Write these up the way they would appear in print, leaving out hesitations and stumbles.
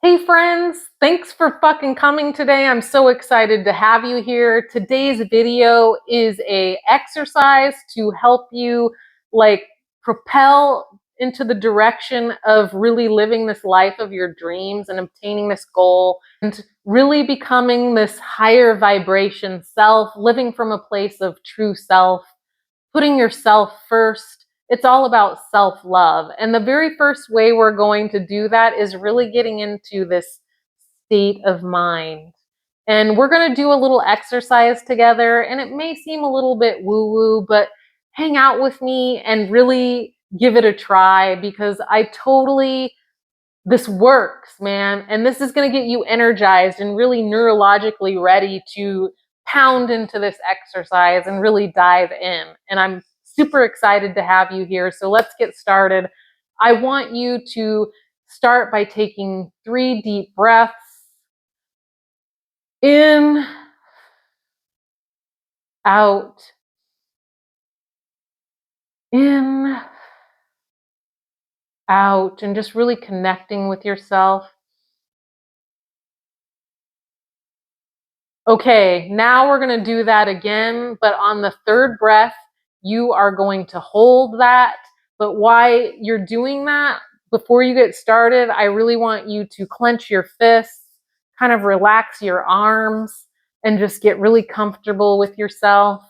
Hey friends, thanks for fucking coming today. I'm so excited to have you here. Today's video is a exercise to help you propel into the direction of really living this life of your dreams and obtaining this goal and really becoming this higher vibration self, living from a place of true self, putting yourself first. It's all about self-love. And the very first way we're going to do that is really getting into this state of mind. And we're going to do a little exercise together, and it may seem a little bit woo-woo, but hang out with me and really give it a try, because this works, man. And this is going to get you energized and really neurologically ready to pound into this exercise and really dive in. And I'm super excited to have you here. So let's get started. I want you to start by taking 3 deep breaths. In, out, in, out, and just really connecting with yourself. Okay, now we're going to do that again, but on the 3rd breath, you are going to hold that. But while you're doing that, before you get started, I really want you to clench your fists, kind of relax your arms, and just get really comfortable with yourself.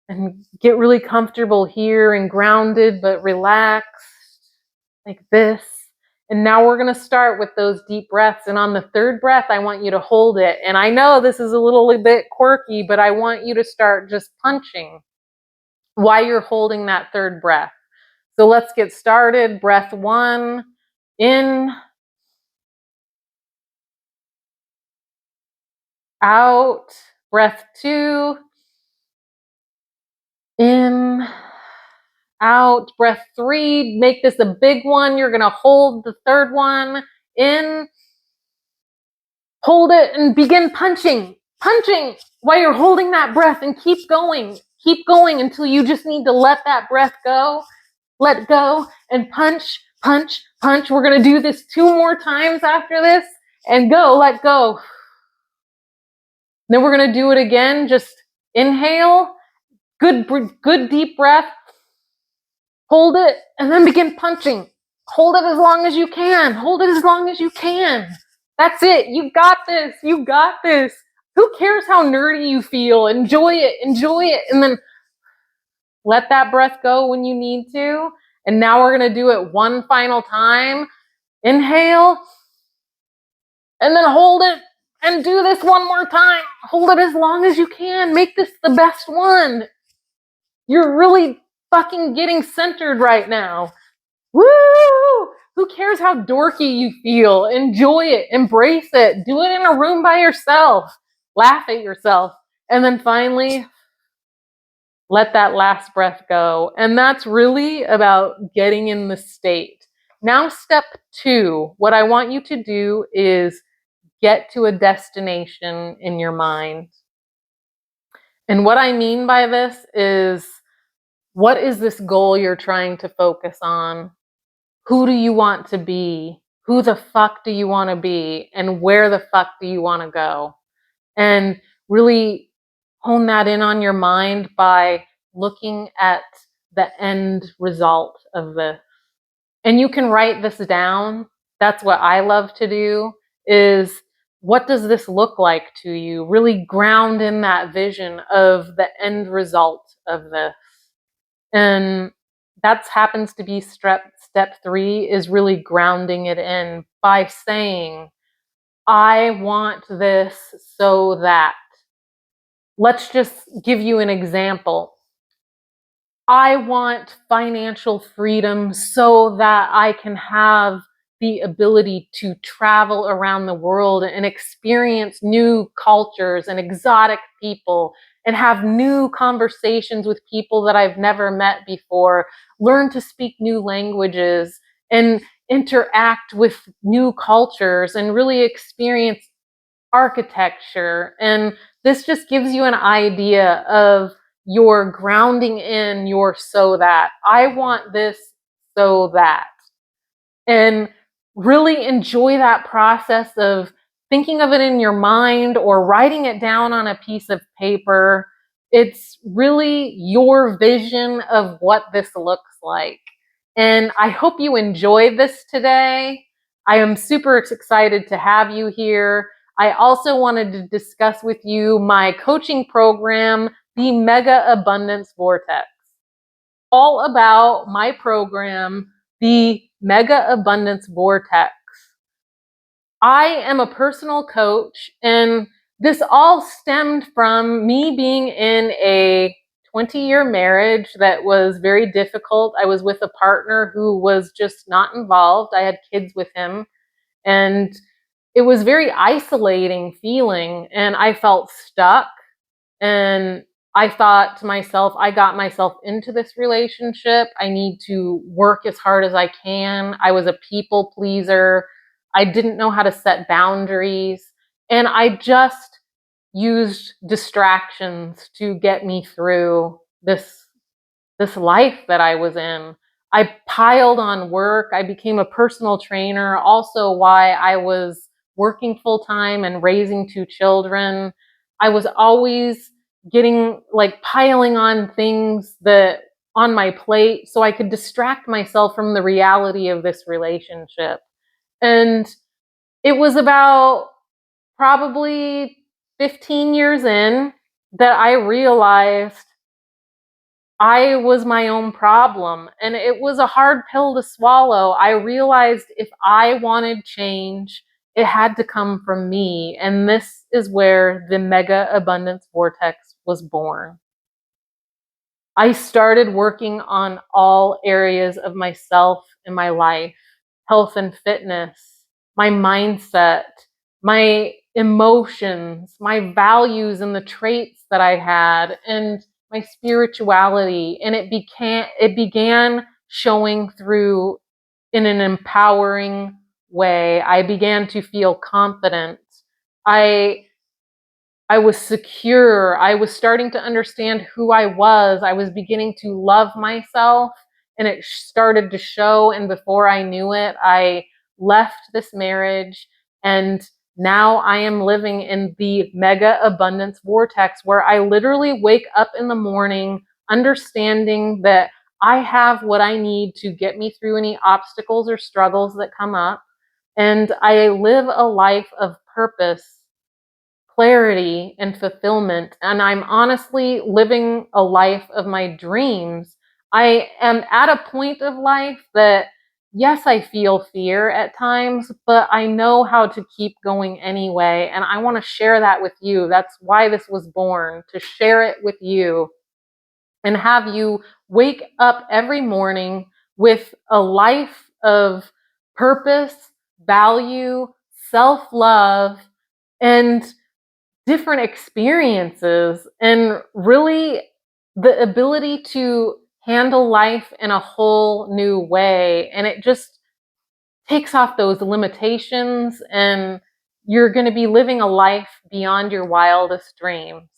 And get really comfortable here and grounded, but relaxed like this. And now we're going to start with those deep breaths. And on the 3rd breath, I want you to hold it. And I know this is a little bit quirky, but I want you to start just punching while you're holding that 3rd breath. So let's get started. Breath 1, in, out. Breath 2, in, out. Breath 3, make this a big one. You're going to hold the 3rd one, in, hold it, and begin punching while you're holding that breath, and keep going until you just need to let that breath go. Let go and punch. We're going to do this 2 more times after this, and go, let go. Then we're going to do it again. Just inhale, good deep breath, hold it, and then begin punching. Hold it as long as you can. That's it. You got this. Who cares how nerdy you feel? Enjoy it. And then let that breath go when you need to. And now we're going to do it 1 final time. Inhale, and then hold it, and do this 1 more time. Hold it as long as you can. Make this the best one. You're really fucking getting centered right now. Woo! Who cares how dorky you feel? Enjoy it. Embrace it. Do it in a room by yourself. Laugh at yourself. And then finally, let that last breath go. And that's really about getting in the state. Now, step 2, what I want you to do is get to a destination in your mind. And what I mean by this is, what is this goal you're trying to focus on? Who do you want to be? Who the fuck do you want to be? And where the fuck do you want to go? And really hone that in on your mind by looking at the end result of this. And you can write this down. That's what I love to do, is what does this look like to you? Really ground in that vision of the end result of this. And that happens to be step 3, is really grounding it in by saying, I want this so that. Let's just give you an example. I want financial freedom so that I can have the ability to travel around the world and experience new cultures and exotic people and have new conversations with people that I've never met before, learn to speak new languages and interact with new cultures and really experience architecture. And this just gives you an idea of your grounding in your so that. I want this so that. And really enjoy that process of thinking of it in your mind or writing it down on a piece of paper. It's really your vision of what this looks like. And I hope you enjoyed this today. I am super excited to have you here. I also wanted to discuss with you my coaching program, the Mega Abundance Vortex. All about my program, the Mega Abundance Vortex. I am a personal coach, and this all stemmed from me being in a 20-year marriage that was very difficult. I was with a partner who was just not involved. I had kids with him, and it was very isolating feeling, and I felt stuck. And I thought to myself, I got myself into this relationship. I need to work as hard as I can. I was a people pleaser. I didn't know how to set boundaries. And I just used distractions to get me through this life that I was in. I piled on work. I became a personal trainer, also why I was working full time and raising 2 children. I was always getting piling on things that on my plate so I could distract myself from the reality of this relationship. And it was about probably 15 years in that I realized I was my own problem, and it was a hard pill to swallow. I realized if I wanted change, it had to come from me, and this is where the Mega Abundance Vortex was born. I started working on all areas of myself and my life, health and fitness, my mindset, my emotions, my values and the traits that I had, and my spirituality. And it began showing through in an empowering way. I began to feel confident. I was secure. I was starting to understand who I was. I was beginning to love myself, and it started to show. And before I knew it, I left this marriage, and now I am living in the Mega Abundance Vortex, where I literally wake up in the morning understanding that I have what I need to get me through any obstacles or struggles that come up. And I live a life of purpose, clarity, and fulfillment. And I'm honestly living a life of my dreams. I am at a point of life that, yes, I feel fear at times, but I know how to keep going anyway. And I want to share that with you. That's why this was born, to share it with you and have you wake up every morning with a life of purpose, value, self-love, and different experiences, and really the ability to handle life in a whole new way. And it just takes off those limitations, and you're going to be living a life beyond your wildest dreams.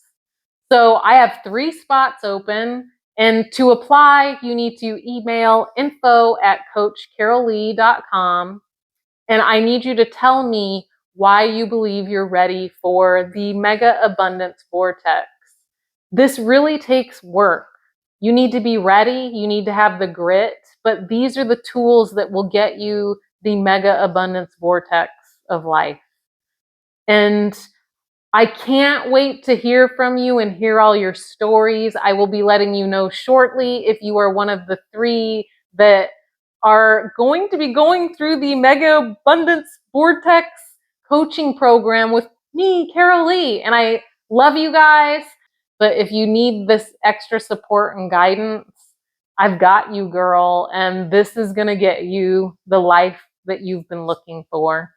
So I have 3 spots open, and to apply, you need to email info@coachcarollee.com. And I need you to tell me why you believe you're ready for the Mega Abundance Vortex. This really takes work. You need to be ready. You need to have the grit. But these are the tools that will get you the Mega Abundance Vortex of life. And I can't wait to hear from you and hear all your stories. I will be letting you know shortly if you are one of the 3 that are going to be going through the Mega Abundance Vortex coaching program with me, Carollee. And I love you guys, but if you need this extra support and guidance, I've got you, girl. And this is going to get you the life that you've been looking for.